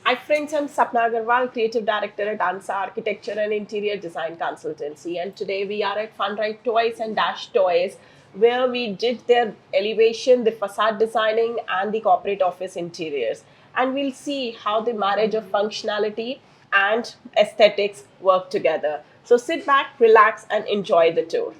Hi friends, I'm Sapna Agarwal, Creative Director at Ansa Architecture and Interior Design Consultancy, and today we are at Funride Toys and Dash Toys, where we did their elevation, the facade designing and the corporate office interiors. And we'll see how the marriage of functionality and aesthetics work together. So sit back, relax and enjoy the tour.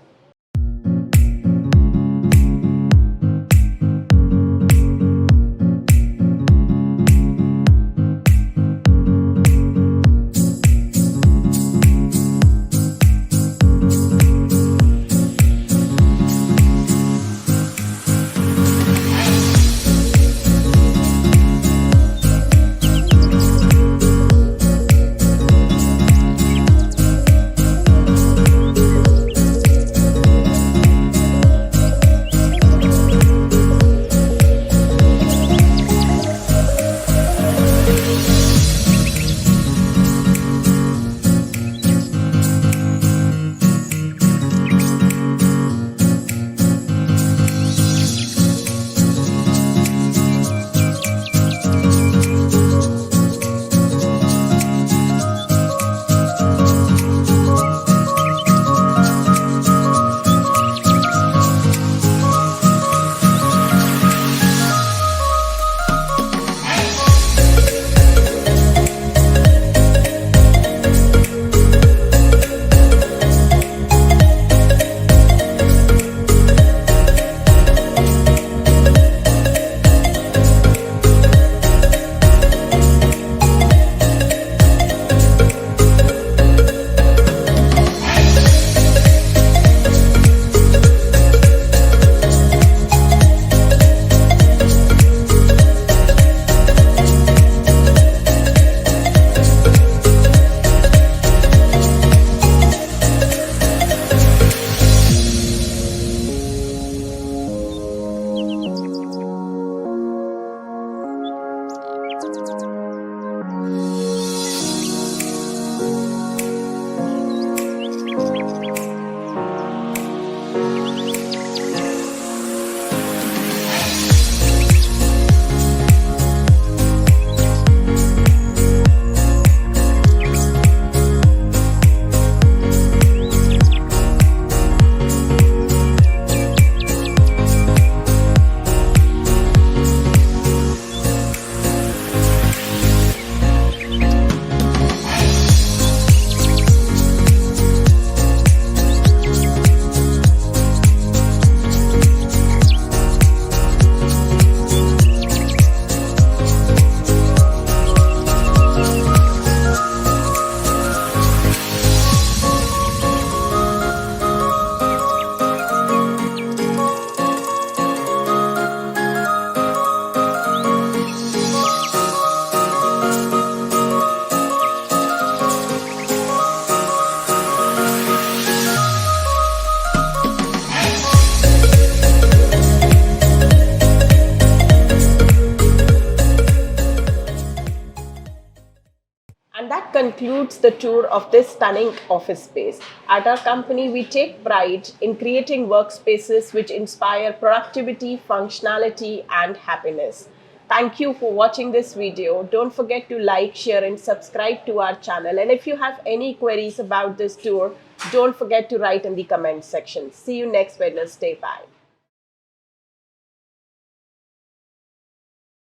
And that concludes the tour of this stunning office space. At our company, we take pride in creating workspaces which inspire productivity, functionality, and happiness. Thank you for watching this video. Don't forget to like, share, and subscribe to our channel. And if you have any queries about this tour, don't forget to write in the comment section. See you next Wednesday. Bye.